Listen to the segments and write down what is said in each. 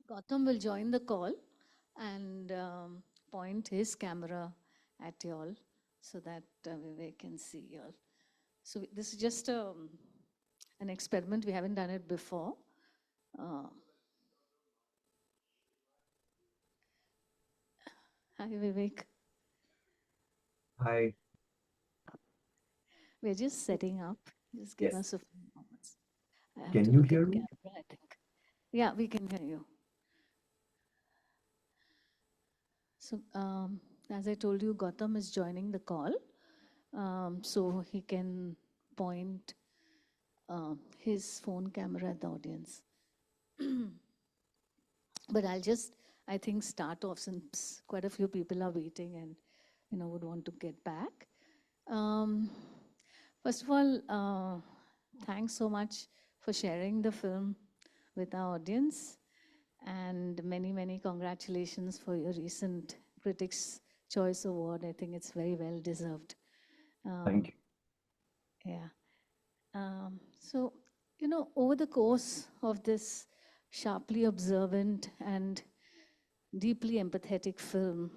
Gautam will join the call and point his camera at y'all so that Vivek can see y'all. So this is just an experiment. We haven't done it before. Uh, Hi, Vivek. Hi. We're just setting up. Just give Yes. us a few moments. I have to Can you look hear at me? camera, I think. Yeah, we can hear you. So, as I told you, Gautam is joining the call, so he can point his phone camera at the audience. But I'll just, I think, start off since quite a few people are waiting and would want to get back. Um, First of all, thanks so much for sharing the film with our audience, and many, many congratulations for your recent Critics' Choice Award. I think it's very well deserved. Thank Um, you. yeah. So, over the course of this sharply observant and deeply empathetic film,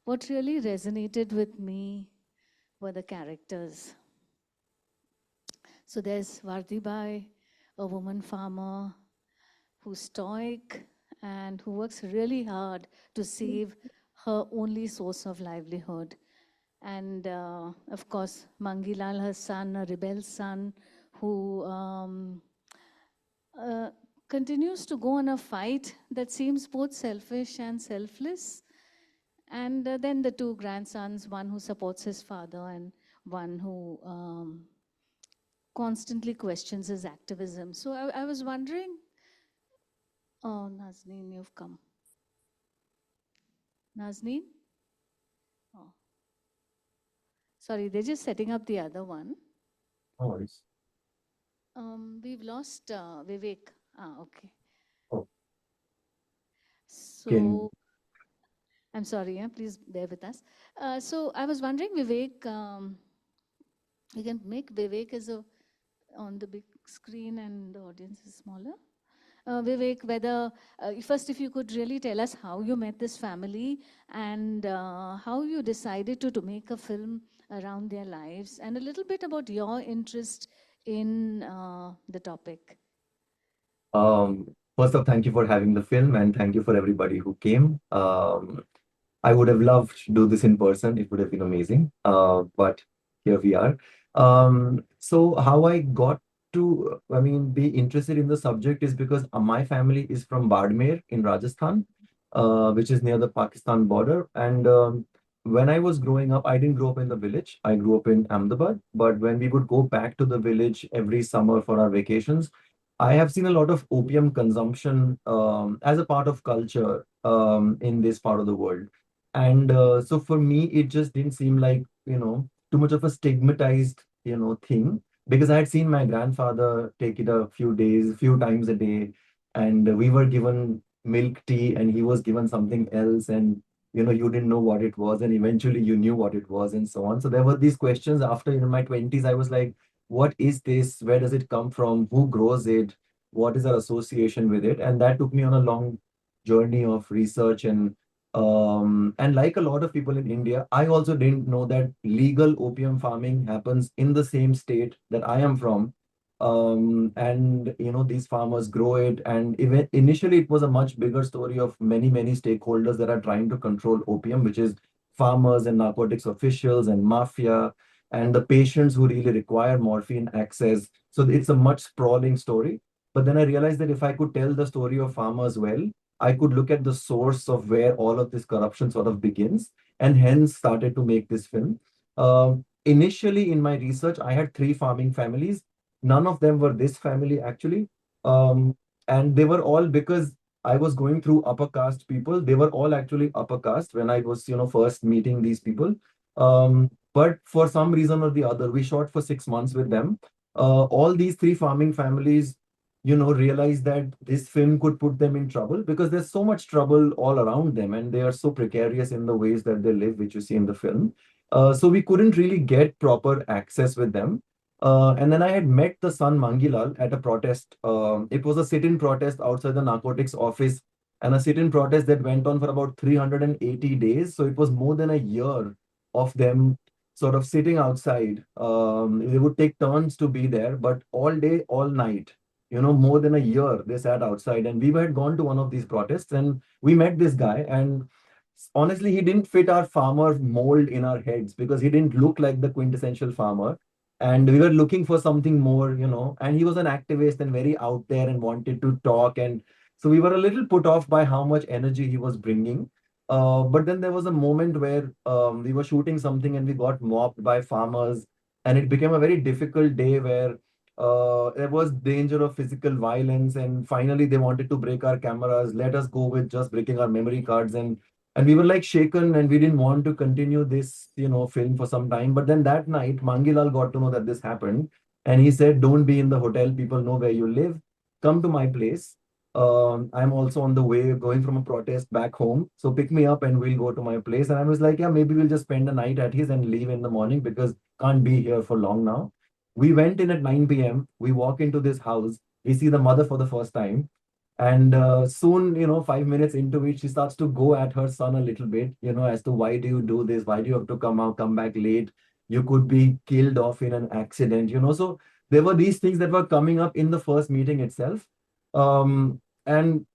what really resonated with me were the characters. So there's Vardibai, a woman farmer who's stoic and who works really hard to save her only source of livelihood. And of course, Mangilal, her son, a rebel son, who uh, continues to go on a fight that seems both selfish and selfless. And then the two grandsons, one who supports his father and one who constantly questions his activism. So I was wondering, oh, Nazneen, you've come. Nazneen? Oh, sorry, they're just setting up the other one. No worries. We've lost Vivek. Okay. Oh, can So I'm sorry, yeah, please bear with us. So I was wondering, Vivek, you can make Vivek as a on the big screen and the audience is smaller. Vivek, whether first, if you could really tell us how you met this family and how you decided to make a film around their lives, and a little bit about your interest in the topic. first off, thank you for having the film and thank you for everybody who came. I would have loved to do this in person. It would have been amazing. But here we are. So how I got to, be interested in the subject is because my family is from Bardmer in Rajasthan, which is near the Pakistan border. And when I was growing up, I didn't grow up in the village. I grew up in Ahmedabad. But when we would go back to the village every summer for our vacations, I have seen a lot of opium consumption as a part of culture in this part of the world. And so for me, it just didn't seem like, too much of a stigmatized, thing because I had seen my grandfather take it a few times a day, and we were given milk tea and he was given something else. And, you didn't know what it was. And eventually you knew what it was and so on. So there were these questions after in my 20s. I was like, what is this? Where does it come from? Who grows it? What is our association with it? And that took me on a long journey of research and like a lot of people in India, I also didn't know that legal opium farming happens in the same state that I am from. And these farmers grow it, and even initially it was a much bigger story of many stakeholders that are trying to control opium, which is farmers and narcotics officials and mafia and the patients who really require morphine access. So it's a much sprawling story. But then I realized that if I could tell the story of farmers well, I could look at the source of where all of this corruption sort of begins, and hence started to make this film. Initially, in my research, I had three farming families. None of them were this family actually, and they were all because I was going through upper caste people. They were all actually upper caste when I was, first meeting these people. But for some reason or the other, we shot for 6 months with them. All these three farming families realize that this film could put them in trouble because there's so much trouble all around them and they are so precarious in the ways that they live, which you see in the film. So we couldn't really get proper access with them. And then I had met the son Mangilal at a protest. It was a sit-in protest outside the narcotics office, and a sit-in protest that went on for about 380 days. So it was more than a year of them sort of sitting outside. They would take turns to be there, but all day, all night, more than a year, they sat outside. And we had gone to one of these protests, and we met this guy. And honestly, he didn't fit our farmer mold in our heads because he didn't look like the quintessential farmer, and we were looking for something more, and he was an activist and very out there and wanted to talk. And so we were a little put off by how much energy he was bringing. But then there was a moment where we were shooting something and we got mobbed by farmers, and it became a very difficult day where there was danger of physical violence. And finally they wanted to break our cameras, let us go with just breaking our memory cards. And we were like shaken, and we didn't want to continue this, film for some time. But then that night, Mangilal got to know that this happened, and he said, "Don't be in the hotel. People know where you live. Come to my place. I'm also on the way going from a protest back home. So pick me up and we'll go to my place." And I was like, "Yeah, maybe we'll just spend the night at his and leave in the morning because can't be here for long now." We went in at 9 p.m. We walk into this house. We see the mother for the first time. And soon, 5 minutes into it, she starts to go at her son a little bit, as to why do you do this? Why do you have to come back late? You could be killed off in an accident. So there were these things that were coming up in the first meeting itself. And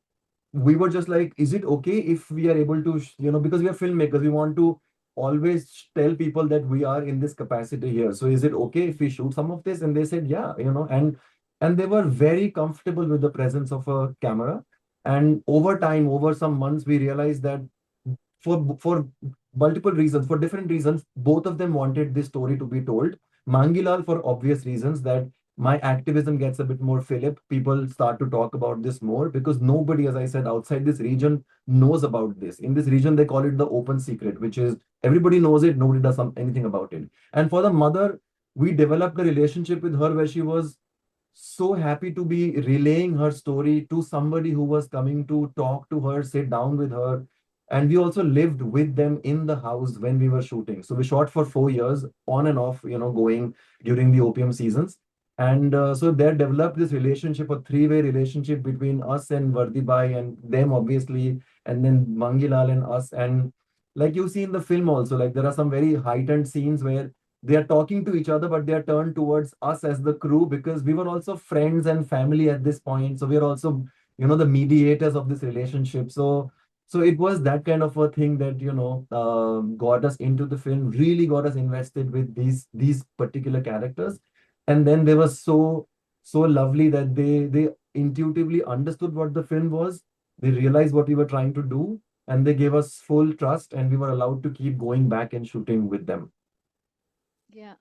we were just like, is it okay if we are able to, because we are filmmakers, we want to always tell people that we are in this capacity here. So is it okay if we shoot some of this? And they said, yeah, and they were very comfortable with the presence of a camera. And over time, over some months, we realized that for multiple reasons, for different reasons, both of them wanted this story to be told. Mangilal, for obvious reasons, that my activism gets a bit more fillip. People start to talk about this more because nobody, as I said, outside this region knows about this. In this region, they call it the open secret, which is everybody knows it, nobody does anything about it. And for the mother, we developed a relationship with her where she was so happy to be relaying her story to somebody who was coming to talk to her, sit down with her. And we also lived with them in the house when we were shooting. So we shot for 4 years on and off, going during the opium seasons. And so there developed this relationship, a three-way relationship between us and Vardibai and them, obviously, and then Mangilal and us. And like you see in the film also, like there are some very heightened scenes where they are talking to each other, but they are turned towards us as the crew because we were also friends and family at this point. So we are also, the mediators of this relationship. So it was that kind of a thing that got us into the film, really got us invested with these particular characters. And then they were so lovely that they intuitively understood what the film was. They realized what we were trying to do, and they gave us full trust, and we were allowed to keep going back and shooting with them. Yeah,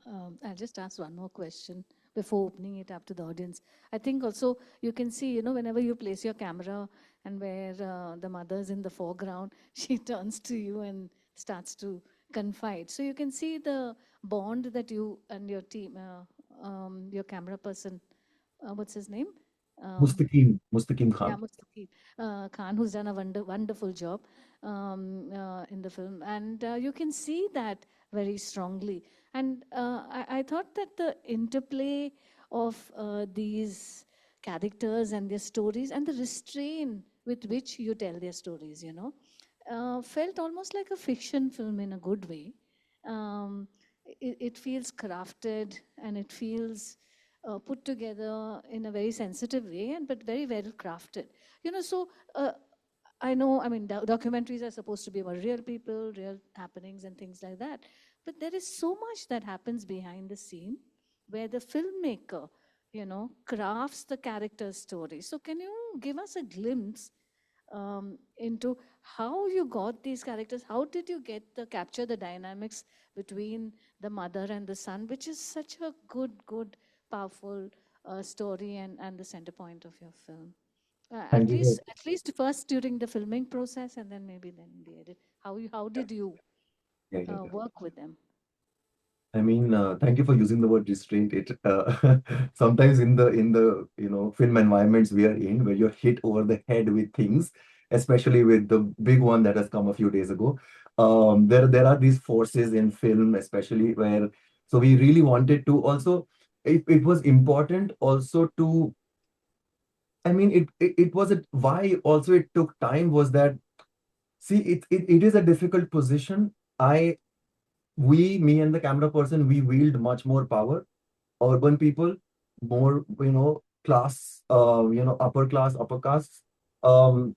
I'll just ask one more question before opening it up to the audience. I think also you can see, whenever you place your camera and where the mother's in the foreground, she turns to you and starts to confide. So you can see the bond that you and your team, your camera person, what's his name? Um, Mustaqim yeah, Khan. Mustaqim Khan, who's done a wonderful job in the film. And you can see that very strongly. And I thought that the interplay of these characters and their stories and the restraint with which you tell their stories, felt almost like a fiction film in a good way. Um, it feels crafted and it feels put together in a very sensitive way, and but very well crafted. So I know, I mean, documentaries are supposed to be about real people, real happenings, and things like that. But there is so much that happens behind the scene where the filmmaker, crafts the character's story. So, can you give us a glimpse into how you got these characters? How did you get the capture the dynamics between the mother and the son, which is such a good, powerful story and the center point of your film? Thank you. At least first during the filming process, and then maybe then the edit. How did you Yeah, yeah, yeah. work with them? I mean, thank you for using the word restraint. It sometimes in the film environments we are in, where you're hit over the head with things, especially with the big one that has come a few days ago. There are these forces in film, especially where so we really wanted to also. it was important also to, I mean, it was why also it took time was that, see, it is a difficult position. Me and the camera person, we wield much more power. Urban people, more, class, upper class, upper castes. Um,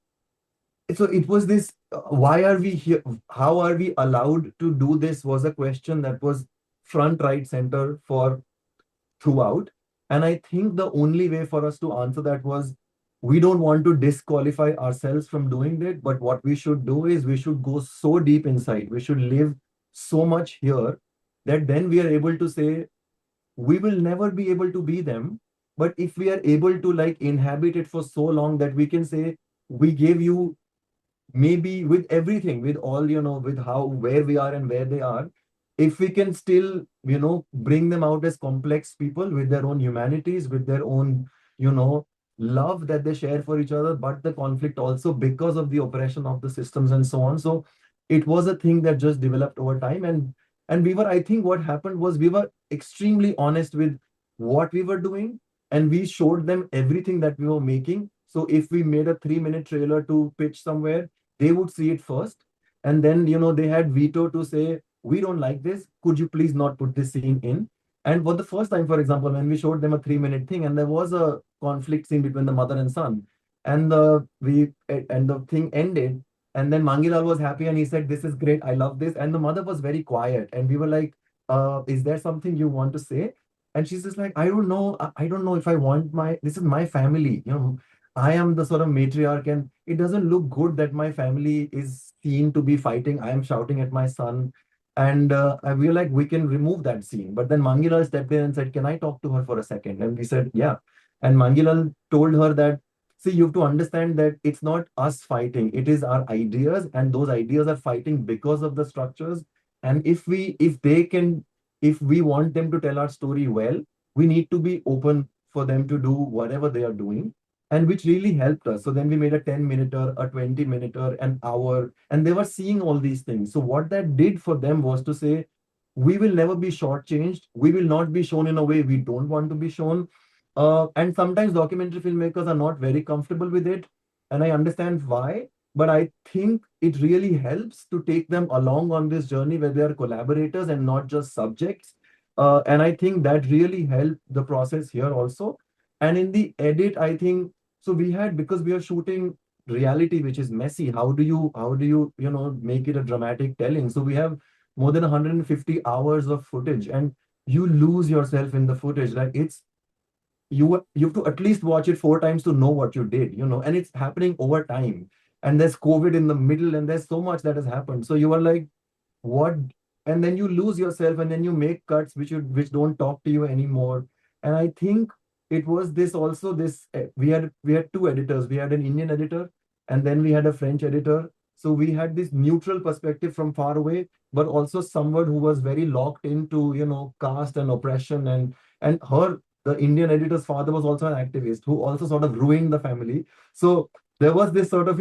so it was this, why are we here? How are we allowed to do this was a question that was front, right, center for throughout. And I think the only way for us to answer that was, we don't want to disqualify ourselves from doing that, but what we should do is we should go so deep inside. We should live so much here that then we are able to say, we will never be able to be them. But if we are able to like inhabit it for so long that we can say, we gave you, maybe with everything, with all, with how, where we are and where they are, if we can still, bring them out as complex people with their own humanities, with their own, you know love that they share for each other, but the conflict also because of the oppression of the systems and so on. So it was a thing that just developed over time. And we were, I think what happened was, we were extremely honest with what we were doing, and we showed them everything that we were making. So if we made a 3-minute trailer to pitch somewhere, they would see it first, and then, they had veto to say, we don't like this, could you please not put this scene in. And for the first time, for example, when we showed them a 3-minute thing and there was a conflict scene between the mother and son, and the thing ended, and then Mangilal was happy and he said, this is great, I love this, and the mother was very quiet, and we were like, is there something you want to say? And she's just like, I don't know, I don't know if I want this is my family, I am the sort of matriarch, and it doesn't look good that my family is seen to be fighting. I am shouting at my son. And we were like, we can remove that scene. But then Mangilal stepped in and said, can I talk to her for a second? And we said, yeah. And Mangilal told her that, see, you have to understand that it's not us fighting, it is our ideas, and those ideas are fighting because of the structures. And if we want them to tell our story well, we need to be open for them to do whatever they are doing, and which really helped us. So then we made a 10-minute, a 20-minute, an hour, and they were seeing all these things. So what that did for them was to say, we will never be shortchanged. We will not be shown in a way we don't want to be shown. And sometimes documentary filmmakers are not very comfortable with it, and I understand why. But I think it really helps to take them along on this journey where they are collaborators and not just subjects. And I think that really helped the process here also. And in the edit, I think, so we had, because we are shooting reality which is messy, how do you make it a dramatic telling? So we have more than 150 hours of footage, and you lose yourself in the footage. Like, you have to at least watch it 4 times to know what you did, and it's happening over time. And there's COVID in the middle, and there's so much that has happened. So you are like, what? And then you lose yourself, and then you make cuts which don't talk to you anymore. And I think it was this also, this we had two editors. We had an Indian editor, and then we had a French editor. So we had this neutral perspective from far away, but also someone who was very locked into, caste and oppression. And the Indian editor's father was also an activist who also sort of ruined the family. So there was this sort of,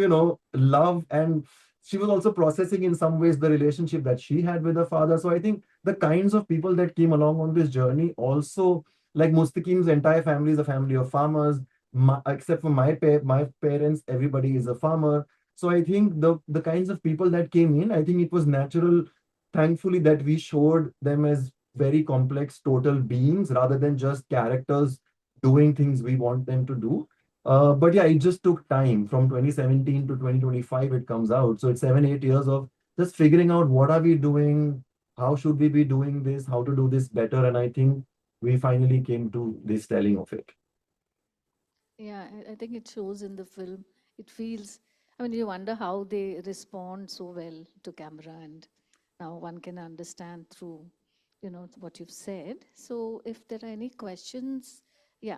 love, and she was also processing in some ways the relationship that she had with her father. So I think the kinds of people that came along on this journey also, like Mustaqim's entire family is a family of farmers. Except for my parents, everybody is a farmer. So I think the kinds of people that came in, I think it was natural, thankfully, that we showed them as very complex total beings rather than just characters doing things we want them to do. But yeah, it just took time from 2017 to 2025. It comes out. So it's 7, 8 years of just figuring out what are we doing, how should we be doing this, how to do this better. And I think we finally came to this telling of it. Yeah, I think it shows in the film. It feels, I mean, you wonder how they respond so well to camera, and now one can understand through, what you've said. So if there are any questions, yeah,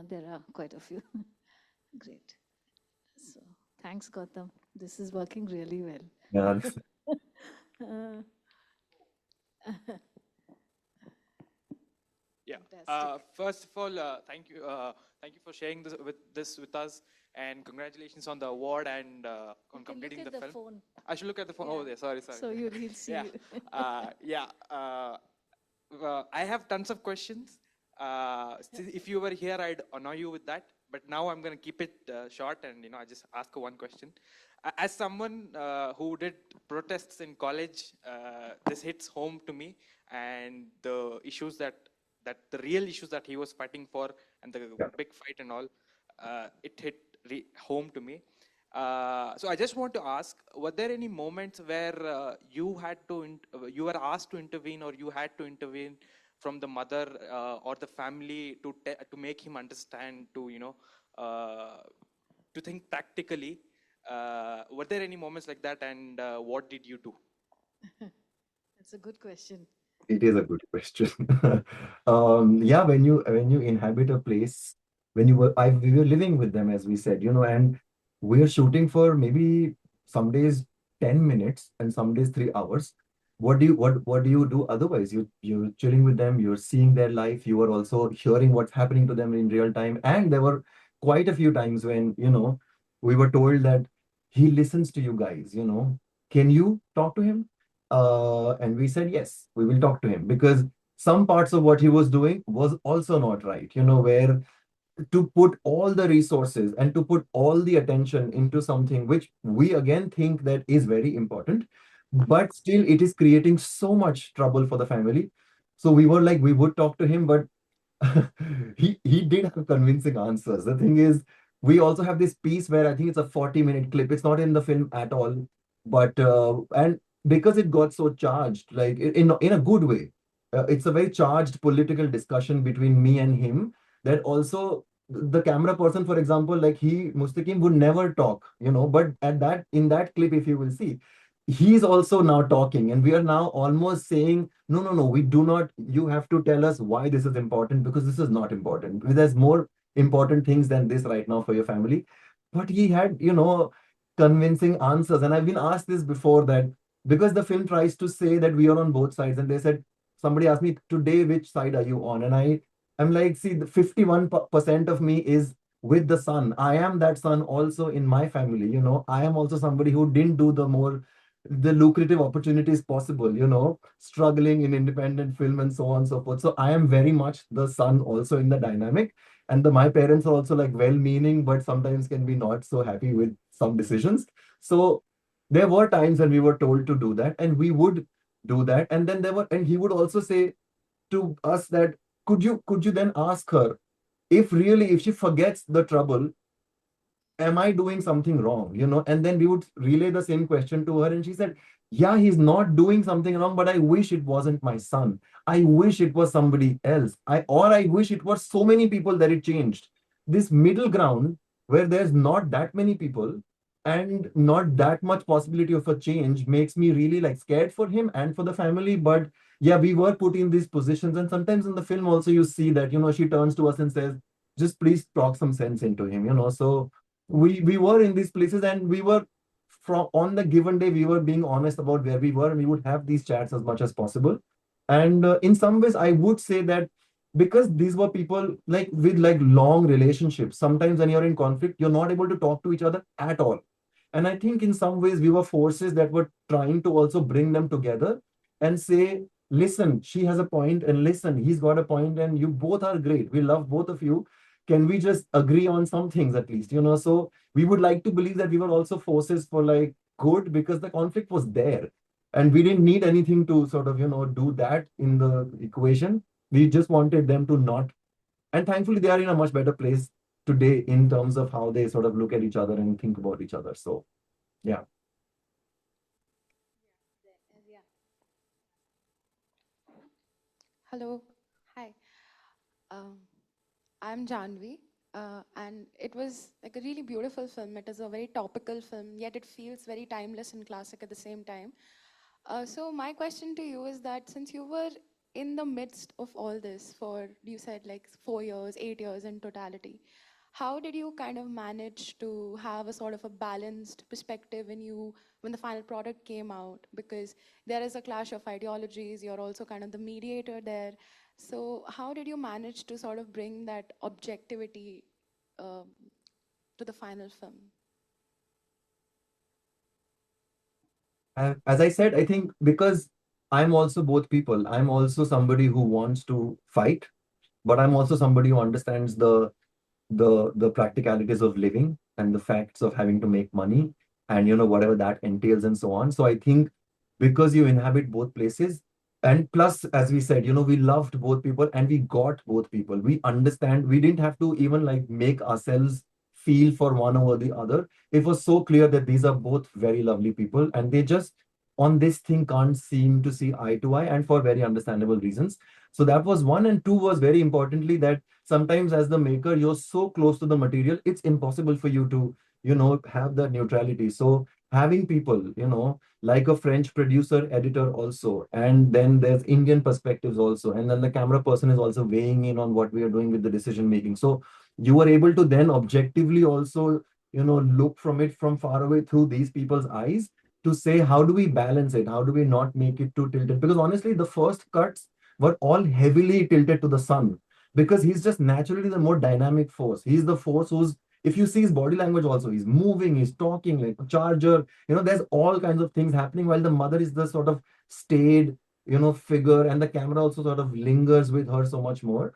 there are quite a few. Great. So thanks, Gautam. This is working really Yeah. well. uh, Yeah. Fantastic. First of all, thank you for sharing this with us, and congratulations on the award and You on can look completing at the the film. phone. I should look at the phone. Yeah. Oh, yeah. Sorry, sorry. So he'll see Yeah. you. Yeah. I have tons of questions. If you were here, I'd annoy you with that. But now I'm going to keep it short, and I just ask one question. As someone who did protests in college, this hits home to me, and the issues that the real issues that he was fighting for, and the Yeah. big fight and all, it hit home to me. So I just want to ask: were there any moments where you were asked to intervene, or you had to intervene from the mother or the family to make him understand, uh, to think practically? Were there any moments like that, and what did you do? That's a good question. It is a good question. Yeah, when you inhabit a place, when you were we were living with them, as we said, and we're shooting for maybe some days 10 minutes and some days 3 hours. What do you do otherwise? You're chilling with them, you're seeing their life, you are also hearing what's happening to them in real time. And there were quite a few times when, we were told that he listens to you guys, can you talk to him? And we said, yes, we will talk to him, because some parts of what he was doing was also not right, where to put all the resources and to put all the attention into something which we again think that is very important, but still it is creating so much trouble for the family. So we were like, we would talk to him, but he did have convincing answers. The thing is, we also have this piece where I think it's a 40-minute clip. It's not in the film at all, but and because it got so charged, like in a good way, it's a very charged political discussion between me and him. That also the camera person, for example, like he Mustaqim would never talk, but at that in that clip, if you will see, he's also now talking, and we are now almost saying, no, no, no, we do not, you have to tell us why this is important, because this is not important. There's more important things than this right now for your family. But he had, convincing answers. And I've been asked this before, that because the film tries to say that we are on both sides, and they said, somebody asked me today, which side are you on? And I'm like, see, the 51% of me is with the son. I am that son also in my family. I am also somebody who didn't do the lucrative opportunities possible, struggling in independent film and so on and so forth. So I am very much the son also in the dynamic. And my parents are also like well-meaning, but sometimes can be not so happy with some decisions. So there were times when we were told to do that, and we would do that. And then and he would also say to us that, could you then ask her, if she forgets the trouble, am I doing something wrong? And then we would relay the same question to her, and she said, yeah, he's not doing something wrong, but I wish it wasn't my son. I wish it was somebody else. I wish it was so many people that it changed. This middle ground where there's not that many people and not that much possibility of a change makes me really like scared for him and for the family. But yeah, we were put in these positions, and sometimes in the film also you see that, she turns to us and says, just please talk some sense into him. So we were in these places, and we were, from on the given day, we were being honest about where we were, and we would have these chats as much as possible. And in some ways I would say that, because these were people like with like long relationships, sometimes when you're in conflict, you're not able to talk to each other at all. And I think in some ways we were forces that were trying to also bring them together and say, listen, she has a point, and listen, he's got a point, and you both are great, we love both of you. Can we just agree on some things at least? So we would like to believe that we were also forces for like good, because the conflict was there, and we didn't need anything to sort of do that in the equation. We just wanted them to not, and thankfully they are in a much better place today in terms of how they sort of look at each other and think about each other. So yeah. Yeah. Hello. Hi. Um, I'm Janvi. And it was like a really beautiful film. It is a very topical film, yet it feels very timeless and classic at the same time. So my question to you is that since you were in the midst of all this for, you said like 4 years, 8 years in totality, how did you kind of manage to have a sort of a balanced perspective when the final product came out? Because there is a clash of ideologies. You're also kind of the mediator there. So how did you manage to sort of bring that objectivity um, to the final film? As I said, I think because I'm also both people, I'm also somebody who wants to fight, but I'm also somebody who understands the practicalities of living and the facts of having to make money, and whatever that entails and so on. So I think because you inhabit both places, and plus, as we said, we loved both people and we got both people. We understand. We didn't have to even like make ourselves feel for one over the other. It was so clear that these are both very lovely people and they just on this thing can't seem to see eye to eye, and for very understandable reasons. So that was one. And two was very importantly that sometimes as the maker you're so close to the material, it's impossible for you to have that neutrality. So having people like a French producer editor also, and then there's Indian perspectives also, and then the camera person is also weighing in on what we are doing with the decision making. So you are able to then objectively also look from it from far away through these people's eyes to say how do we balance it, how do we not make it too tilted, because honestly the first cuts were all heavily tilted to the sun, because he's just naturally the more dynamic force. He's the force who's, if you see his body language also, he's moving, he's talking like a charger. There's all kinds of things happening while the mother is the sort of staid, figure, and the camera also sort of lingers with her so much more.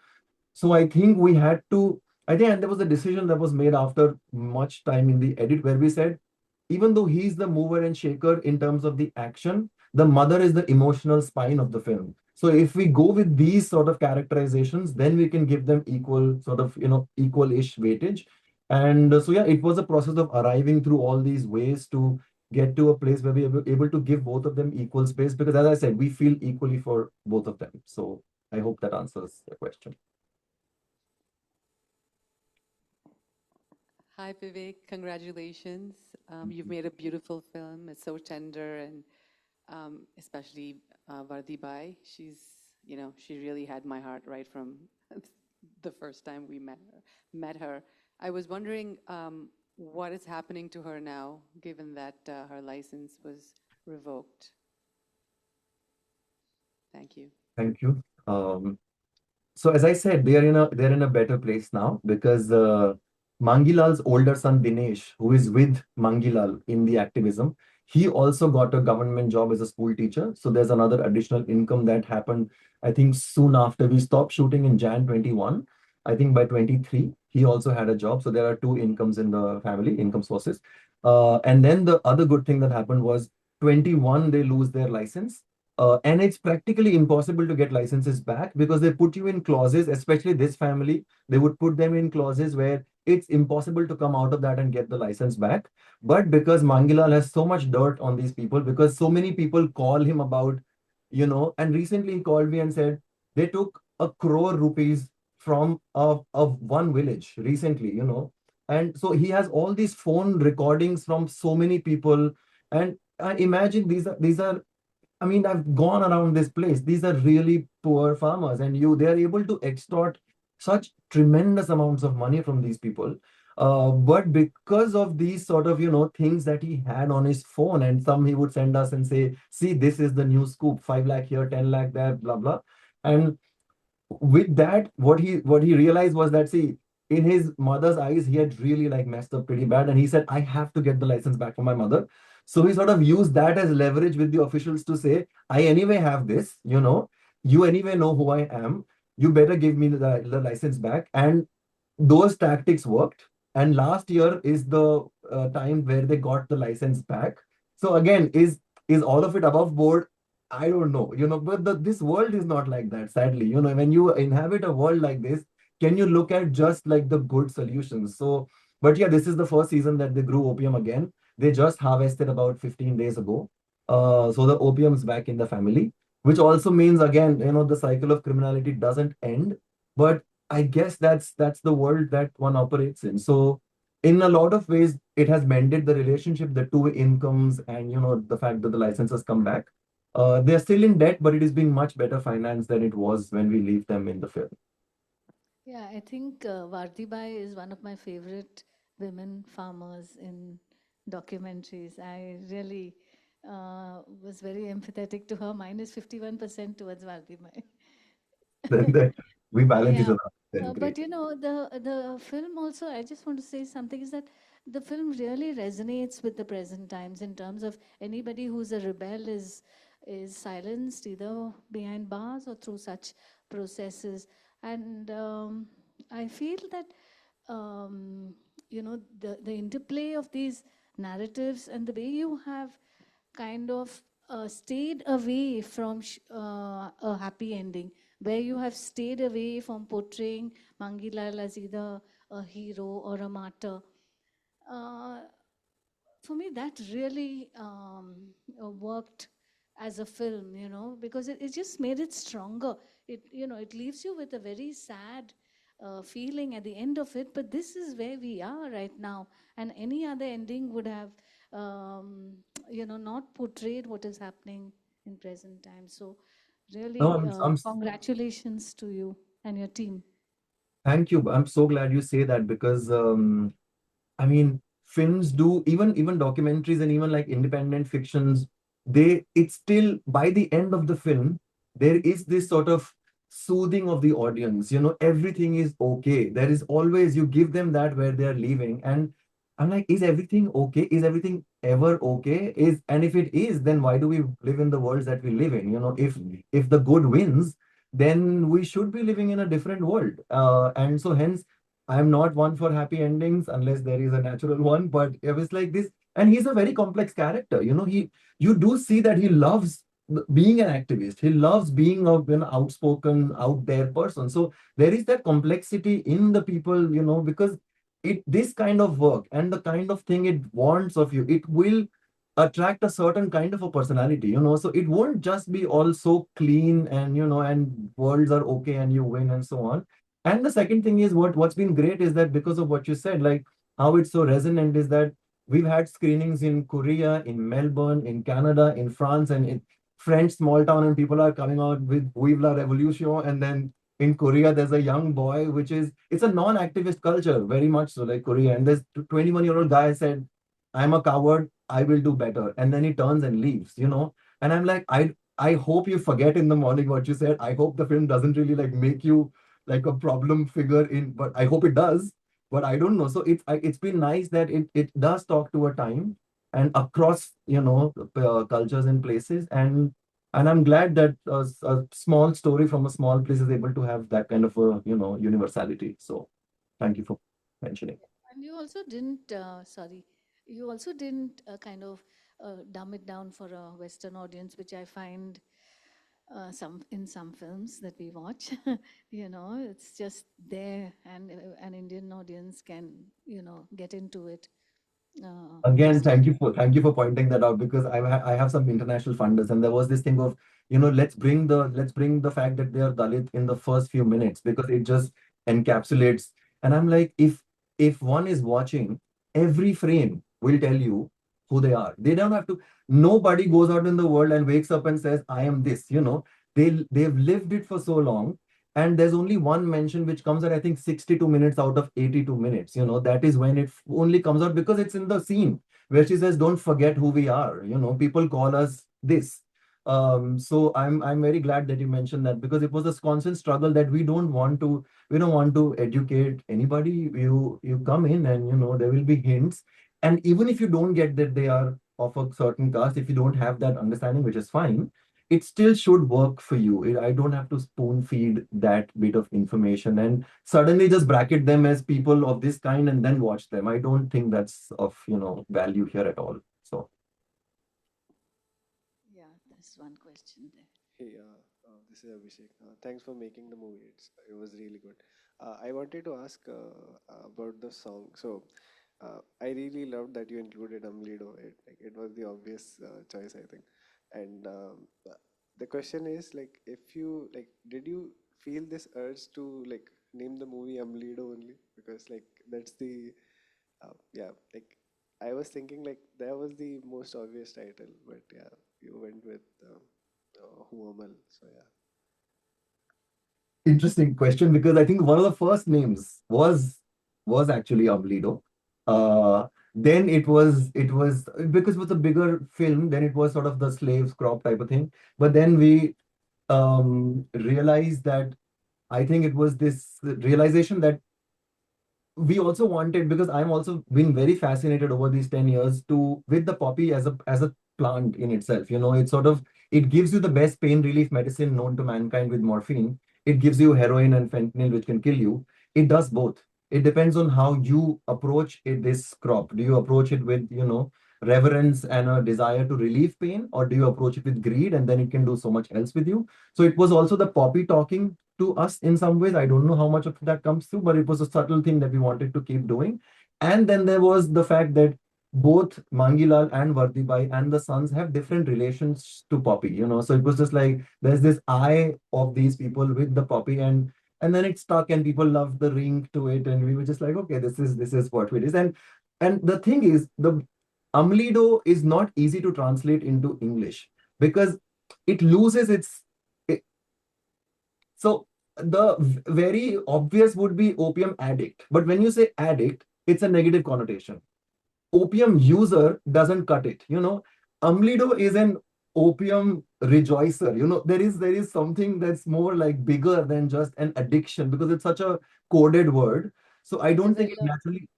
So I think we had to, I think, and there was a decision that was made after much time in the edit where we said, even though he's the mover and shaker in terms of the action, the mother is the emotional spine of the film. So if we go with these sort of characterizations, then we can give them equal sort of, equal-ish weightage. And so, yeah, it was a process of arriving through all these ways to get to a place where we were able to give both of them equal space, because as I said, we feel equally for both of them. So I hope that answers the question. Hi, Vivek. Congratulations. You've made a beautiful film. It's so tender, and especially Vardi Bai. She really had my heart right from the first time we met her. I was wondering what is happening to her now, given that her license was revoked. Thank you. Thank you. So as I said, they're in a better place now because Mangilal's older son Dinesh, who is with Mangilal in the activism, he also got a government job as a school teacher. So there's another additional income that happened, I think, soon after we stopped shooting in Jan 21. I think by 23, he also had a job. So there are two incomes in the family, income sources. And then the other good thing that happened was 21, they lose their license. And it's practically impossible to get licenses back because they put you in clauses, especially this family. They would put them in clauses where it's impossible to come out of that and get the license back. But because Mangilal has so much dirt on these people, because so many people call him about, and recently he called me and said they took 1 crore rupees from of one village recently, And so he has all these phone recordings from so many people. And I imagine these are I mean, I've gone around this place. These are really poor farmers, and they are able to extort such tremendous amounts of money from these people. But because of these sort of, things that he had on his phone, and some he would send us and say, see, this is the new scoop, 5 lakh here, 10 lakh there, blah, blah. And with that, what he realized was that, see, in his mother's eyes he had really like messed up pretty bad, and he said, I have to get the license back for my mother. So he sort of used that as leverage with the officials to say, I anyway have this, you anyway know who I am, you better give me the license back. And those tactics worked, and last year is the time where they got the license back. So again, is all of it above board? I don't know, but this world is not like that, sadly. When you inhabit a world like this, can you look at just like the good solutions? So, but yeah, this is the first season that they grew opium again. They just harvested about 15 days ago. So the opium's back in the family, which also means again, the cycle of criminality doesn't end. But I guess that's the world that one operates in. So in a lot of ways, it has mended the relationship, the two incomes, and the fact that the licenses come back. They're still in debt, but it is being much better financed than it was when we leave them in the film. Yeah, I think Vardibai is one of my favorite women farmers in documentaries. I really was very empathetic to her. Mine is 51% towards Vardibai. Then we balance each Yeah, other out. Then but great. the film also, I just want to say something is that the film really resonates with the present times in terms of anybody who's a rebel is silenced either behind bars or through such processes. And I feel that the interplay of these narratives and the way you have kind of stayed away from a happy ending, where you have stayed away from portraying Mangilal as either a hero or a martyr. Uh, for me, that really worked as a film, because it just made it stronger. It leaves you with a very sad feeling at the end of it, but this is where we are right now. And any other ending would have, not portrayed what is happening in present time. So, No, really, congratulations to you and your team. thank you. I'm so glad you say that because I mean, films do, even documentaries and even like independent fictions, it's still by the end of the film, there is this sort of soothing of the audience. Everything is okay. There is always, you give them that where they're leaving. And I'm like, is everything okay? Is everything ever okay? And if it is, then why do we live in the worlds that we live in? If the good wins, then we should be living in a different world. And so hence I'm not one for happy endings unless there is a natural one, but it was like this. And he's a very complex character. You do see that he loves being an activist. He loves being an outspoken, out there person. So there is that complexity in the people, because this kind of work and the kind of thing it wants of you, it will attract a certain kind of a personality, so it won't just be all so clean and and worlds are okay and you win and so on. And the second thing is what's been great is that because of what you said, like how it's so resonant is that we've had screenings in Korea, in Melbourne, in Canada, in France, and in French small town, and people are coming out with Vive la Revolution. And then in Korea, there's a young boy, it's a non-activist culture, very much so like Korea. And this 21-year-old guy said, I'm a coward, I will do better. And then he turns and leaves. And I'm like, I hope you forget in the morning what you said. I hope the film doesn't really like make you like a problem figure but I hope it does, but I don't know. So it's been nice that it does talk to a time and across cultures and places, and I'm glad that a small story from a small place is able to have that kind of a universality. So thank you for mentioning. And you also didn't, sorry, you also didn't kind of dumb it down for a Western audience, which I find some films that we watch. It's just there, and an Indian audience can, get into it. Again, Just thank you for pointing that out, because I have some international funders, and there was this thing of let's bring the fact that they are Dalit in the first few minutes because it just encapsulates. And I'm like, if one is watching, every frame will tell you who they are. They don't have to. Nobody goes out in the world and wakes up and says, I am this. They've lived it for so long, and there's only one mention which comes at I think 62 minutes out of 82 minutes. That is when it only comes out because it's in the scene where she says, don't forget who we are. People call us this. So I'm very glad that you mentioned that, because it was a constant struggle that we don't want to educate anybody. You come in and there will be hints, and even if you don't get that they are of a certain caste, if you don't have that understanding, which is fine, it still should work for you. I don't have to spoon feed that bit of information and suddenly just bracket them as people of this kind and then watch them. I don't think that's of value here at all. So yeah, there's one question there. Hey, this is Abhishek. Thanks for making the movie. It was really good. I wanted to ask about the song. So, I really loved that you included Amlido. It was the obvious choice, I think. And the question is like, if you like, did you feel this urge to like name the movie Amlido only? Because like that's the yeah, like I was thinking like that was the most obvious title, but yeah, you went with Huamal. So yeah. interesting question, because I think one of the first names was actually Oblido. Then it was because it was a bigger film. Then it was sort of the slaves crop type of thing. But then we realized that I think it was this realization that we also wanted, because I'm also been very fascinated over these 10 years to with the poppy as a plant in itself. It gives you the best pain relief medicine known to mankind with morphine. it gives you heroin and fentanyl, which can kill you. It does both. It depends on how you approach this crop. Do you approach it with, reverence and a desire to relieve pain, or do you approach it with greed and then it can do so much else with you? So it was also the poppy talking to us in some ways. I don't know how much of that comes through, but it was a subtle thing that we wanted to keep doing. And then there was the fact that both Mangilal and Vardibai and the sons have different relations to Poppy. So it was just like there's this eye of these people with the Poppy, and then it stuck, and people loved the ring to it, and we were just like, okay, this is what it is. And the thing is, the Amlido is not easy to translate into English because it loses it, so the very obvious would be opium addict, but when you say addict, it's a negative connotation. Opium user doesn't cut it. Amlido is an opium rejoicer. There is something that's more like bigger than just an addiction because it's such a coded word. So I don't think it Reveller. naturally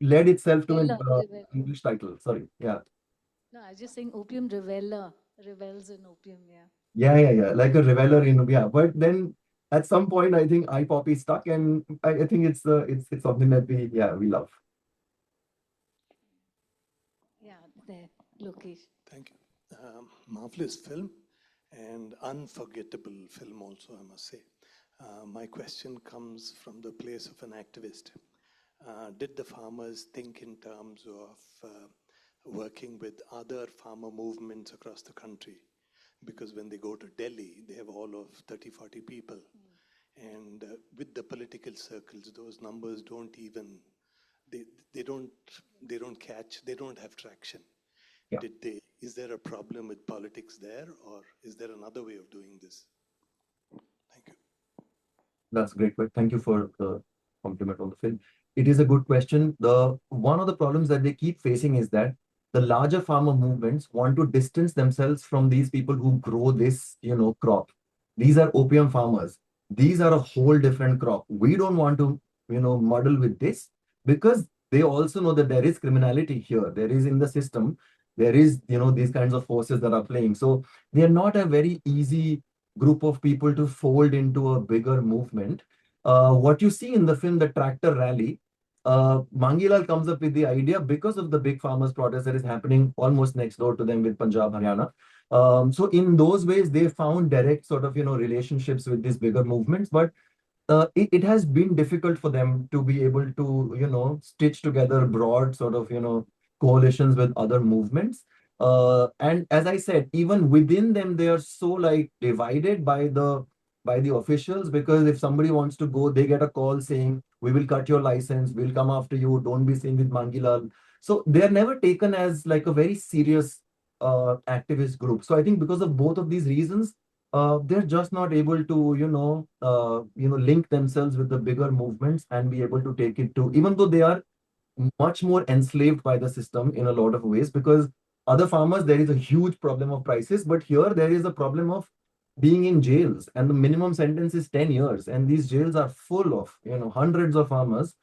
led itself to an Reveller. English title. Sorry. Yeah. No, I was just saying opium reveller. Revels in opium, yeah. Yeah. Like a reveler in, yeah. But then at some point, I think iPoppy stuck, and I think it's something that we love. Yeah, there, Lokesh. Thank you. Marvelous film and unforgettable film also, I must say. My question comes from the place of an activist. Did the farmers think in terms of working with other farmer movements across the country? Because when they go to Delhi, they have all of 30, 40 people. And with the political circles, those numbers don't even, they don't catch, they don't have traction. Yeah. Is there a problem with politics there, or is there another way of doing this? Thank you. That's great. Thank you for the compliment on the film. It is a good question. One of the problems that they keep facing is that the larger farmer movements want to distance themselves from these people who grow this, crop. These are opium farmers. These are a whole different crop. We don't want to, muddle with this because they also know that there is criminality here. There is in the system. There is, these kinds of forces that are playing. So they are not a very easy group of people to fold into a bigger movement. What you see in the film, the tractor rally, Mangilal comes up with the idea because of the big farmers' protest that is happening almost next door to them with Punjab, Haryana. So in those ways, they found direct sort of relationships with these bigger movements, but it has been difficult for them to be able to stitch together broad sort of coalitions with other movements. And as I said, even within them, they are so like divided by the officials, because if somebody wants to go, they get a call saying, we will cut your license, we'll come after you, don't be seen with Mangilal. So they are never taken as like a very serious activist group. So I think because of both of these reasons, they're just not able to, link themselves with the bigger movements and be able to take it to, even though they are much more enslaved by the system in a lot of ways, because other farmers, there is a huge problem of prices, but here there is a problem of being in jails, and the minimum sentence is 10 years, and these jails are full of hundreds of farmers,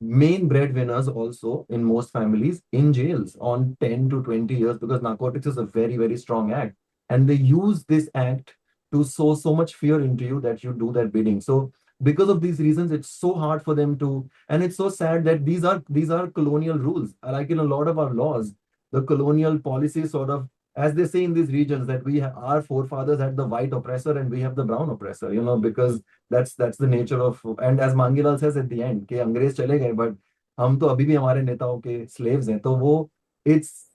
main breadwinners also in most families, in jails on 10 to 20 years, because narcotics is a very, very strong act, and they use this act to sow so much fear into you that you do that bidding. So because of these reasons, it's so hard for them to, and it's so sad that these are colonial rules. Like in a lot of our laws, the colonial policies sort of, as they say in these regions, that our forefathers had the white oppressor and we have the brown oppressor, because that's the nature of, and as Mangilal says at the end, कि अंग्रेज चले गए, but हम तो अभी भी हमारे नेताओं के slaves हैं, तो वो it's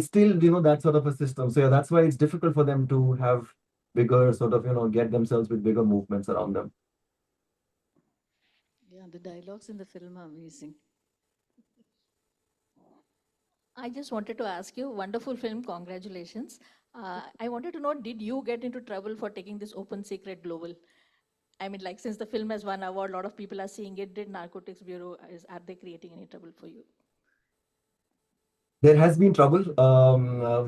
still that sort of a system. So yeah, that's why it's difficult for them to have bigger sort of get themselves with bigger movements around them. Yeah, the dialogues in the film are amazing. I just wanted to ask you, wonderful film, congratulations. I wanted to know, did you get into trouble for taking this Open Secret Global? I mean, like, since the film has won award, a lot of people are seeing it. Did Narcotics Bureau, are they creating any trouble for you? There has been trouble.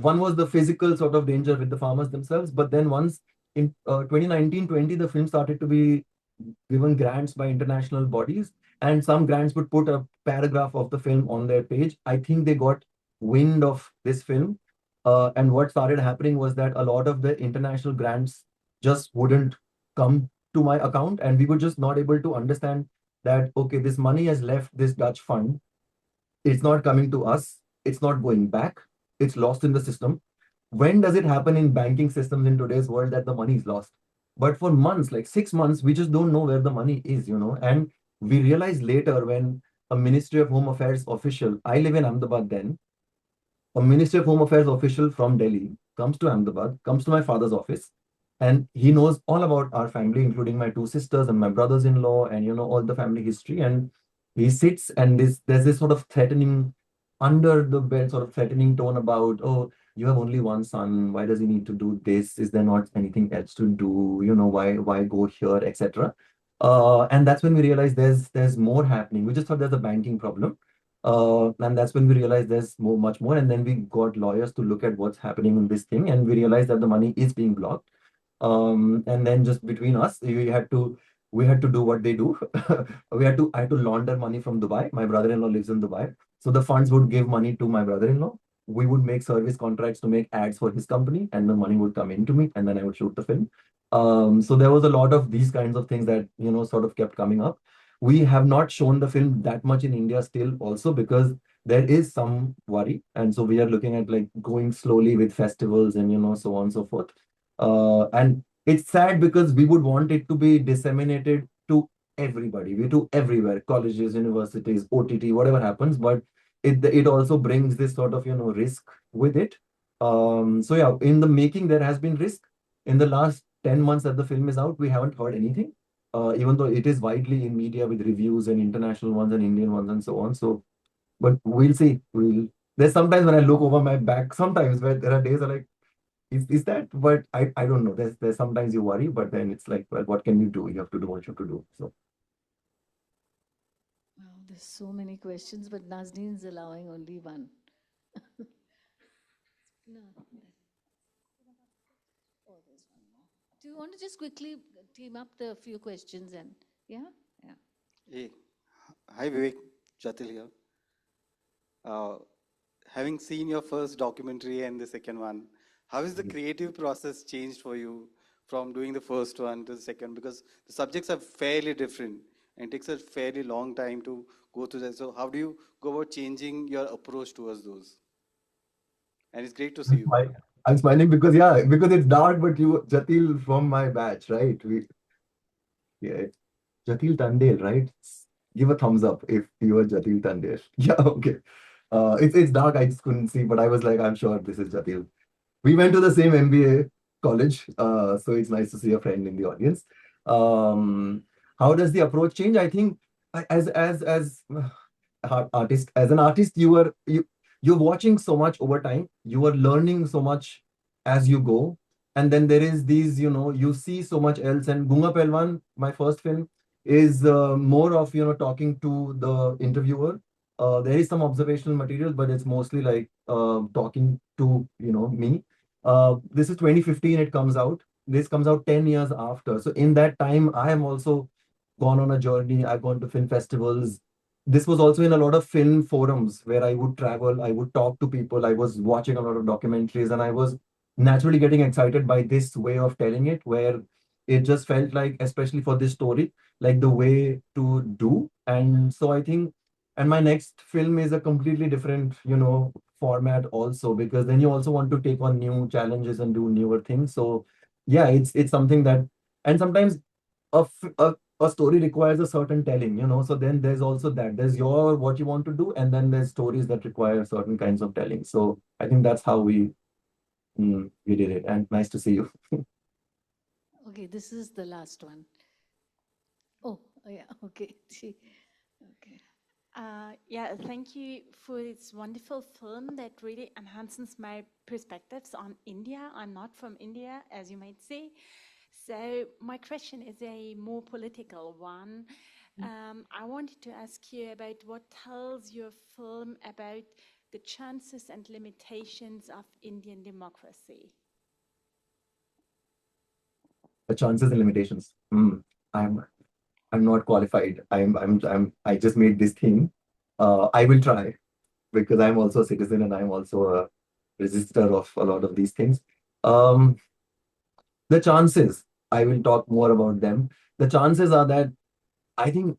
One was the physical sort of danger with the farmers themselves, but then once in 2019-20, the film started to be given grants by international bodies, and some grants would put a paragraph of the film on their page. I think they got wind of this film, and what started happening was that a lot of the international grants just wouldn't come to my account, and we were just not able to understand that, okay, this money has left this Dutch fund. It's not coming to us. It's not going back. It's lost in the system. When does it happen in banking systems in today's world that the money is lost? But for months, like 6 months, we just don't know where the money is. And we realized later when a Ministry of Home Affairs official, I live in Ahmedabad then, a Ministry of Home Affairs official from Delhi comes to Ahmedabad, comes to my father's office, and he knows all about our family, including my two sisters and my brothers-in-law, and all the family history. And he sits, and there's this sort of threatening, under the bed, sort of threatening tone about, oh, you have only one son. Why does he need to do this? Is there not anything else to do? Why go here, etc. And that's when we realized there's more happening. We just thought there's a banking problem, and that's when we realized there's much more. And then we got lawyers to look at what's happening in this thing, and we realized that the money is being blocked. And then just between us, we had to do what they do. I had to launder money from Dubai. My brother-in-law lives in Dubai, so the funds would give money to my brother-in-law. We would make service contracts to make ads for his company, and the money would come into me, and then I would shoot the film. So there was a lot of these kinds of things that sort of kept coming up. We have not shown the film that much in India still, also because there is some worry, and so we are looking at like going slowly with festivals and so on and so forth. And it's sad because we would want it to be disseminated to everybody, we do everywhere, colleges, universities, OTT, whatever happens, but it also brings this sort of risk with it. So yeah, in the making there has been risk. In the last 10 months that the film is out, we haven't heard anything, even though it is widely in media with reviews and international ones and Indian ones and so on. So, but we'll see. There's sometimes when I look over my back, sometimes where there are days I'm like, is that? But I don't know. There's sometimes you worry, but then it's like, well, what can you do? You have to do what you have to do. So Wow, there's so many questions, but Nazneen's allowing only one. No. Oh, there's one more. Do you want to just quickly team up the few questions and yeah? Yeah. Hey, hi Vivek, Jatil here. Uh, Having seen your first documentary and the second one, how has the creative process changed for you from doing the first one to the second? Because the subjects are fairly different and it takes a fairly long time to go through that. So how do you go about changing your approach towards those? And it's great to see you. I'm smiling because yeah, because it's dark, but you Jatil from my batch, right? Yeah, Jatil Tandel, right? Give a thumbs up if you are Jatil Tandel. Yeah, okay. It's dark. I just couldn't see, but I was like, I'm sure this is Jatil. We went to the same MBA college, so it's nice to see a friend in the audience. Um, how does the approach change? I think as artist, as an artist, you're watching so much over time. You are learning so much as you go, and then there is these, you see so much else. And Gunga Pelwan, my first film, is more of talking to the interviewer. There is some observational material, but it's mostly like talking to me. This is 2015. It comes out. This comes out 10 years after. So in that time, I am also gone on a journey. I've gone to film festivals. This was also in a lot of film forums where I would travel, I would talk to people, I was watching a lot of documentaries, and I was naturally getting excited by this way of telling it, where it just felt like, especially for this story, like the way to do. And so I think, and my next film is a completely different, format also, because then you also want to take on new challenges and do newer things. So yeah, it's something that, and sometimes a story requires a certain telling, so then there's also that there's your what you want to do, and then there's stories that require certain kinds of telling. So I think that's how we did it. And nice to see you. Okay, this is the last one. Oh, yeah, okay. Okay. Yeah, thank you for this wonderful film that really enhances my perspectives on India. I'm not from India, as you might see. So my question is a more political one. I wanted to ask you about what tells your film about the chances and limitations of Indian democracy. The chances and limitations. I'm I'm not qualified. I just made this thing. I will try, because I'm also a citizen and I'm also a resistor of a lot of these things. Um, the chances. I will talk more about them. The chances are that I think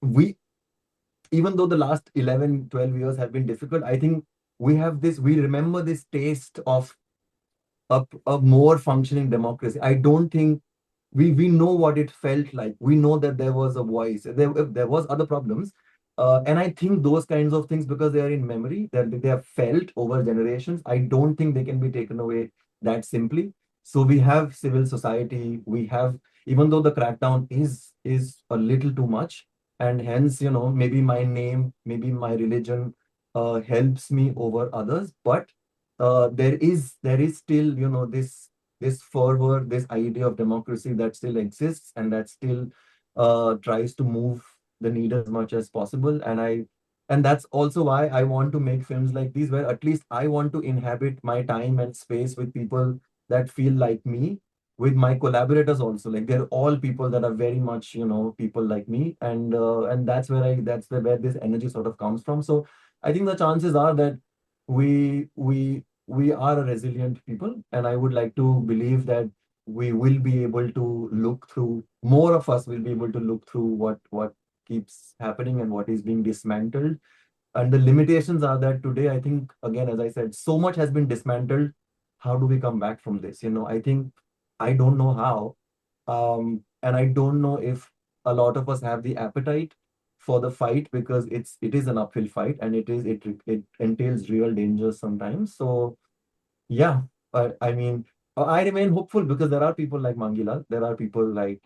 we, even though the last 11, 12 years have been difficult, I think we remember this taste of a more functioning democracy. I don't think we know what it felt like. We know that there was a voice. There was other problems, and I think those kinds of things, because they are in memory, that they have felt over generations. I don't think they can be taken away that simply. So we have civil society. We have, even though the crackdown is a little too much, and hence maybe my name, maybe my religion helps me over others, but there is still this fervor, this idea of democracy that still exists and that still tries to move the needle as much as possible. And that's also why I want to make films like these, where at least I want to inhabit my time and space with people that feel like me, with my collaborators also. Like they're all people that are very much, people like me, and where this energy sort of comes from. So I think the chances are that we are a resilient people, and I would like to believe that we will be able to look through, more of us will be able to look through what keeps happening and what is being dismantled. And the limitations are that today, I think, again, as I said, so much has been dismantled. How do we come back from this? I think I don't know how. And I don't know if a lot of us have the appetite for the fight, because it is an uphill fight, and it entails real dangers sometimes. So yeah, but I mean, I remain hopeful, because there are people like Mangila, there are people like,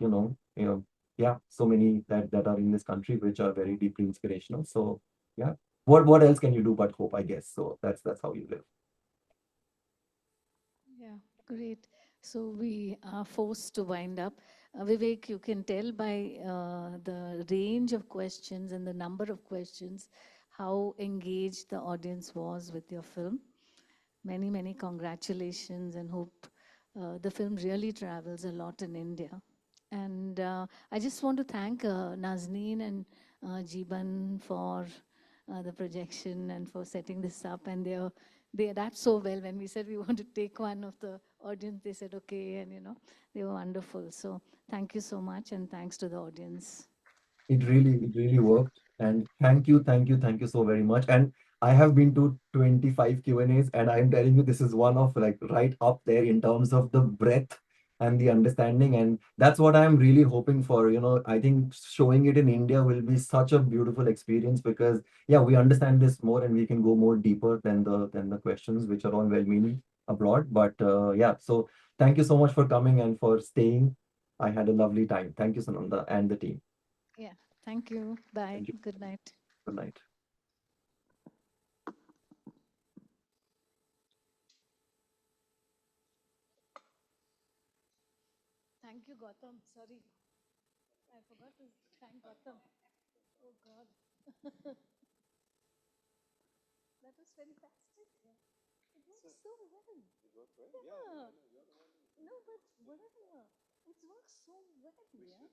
yeah, so many that are in this country which are very deeply inspirational. So yeah, what else can you do but hope, I guess. So that's how you live. Yeah, great. So we are forced to wind up. Vivek, you can tell by the range of questions and the number of questions how engaged the audience was with your film. Many, many congratulations, and hope the film really travels a lot in India. And I just want to thank Nazneen and Jeeban for the projection and for setting this up. And they adapt so well. When we said we want to take one of the audience, they said okay, and they were wonderful. So thank you so much, and thanks to the audience. It really worked. And thank you so very much. And I have been to 25 Q&As, and I'm telling you, this is one of, like, right up there in terms of the breadth and the understanding. And that's what I'm really hoping for. I think showing it in India will be such a beautiful experience, because yeah, we understand this more and we can go more deeper than the questions, which are all well-meaning abroad. But yeah, so thank you so much for coming and for staying. I had a lovely time. Thank you, Sananda, and the team. Yeah, thank you. Bye. Thank you. Good night. Good night. Thank you, Gautam. Sorry, I forgot to thank Gautam. Oh God. That was fantastic. Yeah. It works so well. Yeah. No, but whatever. It works so well. Yeah.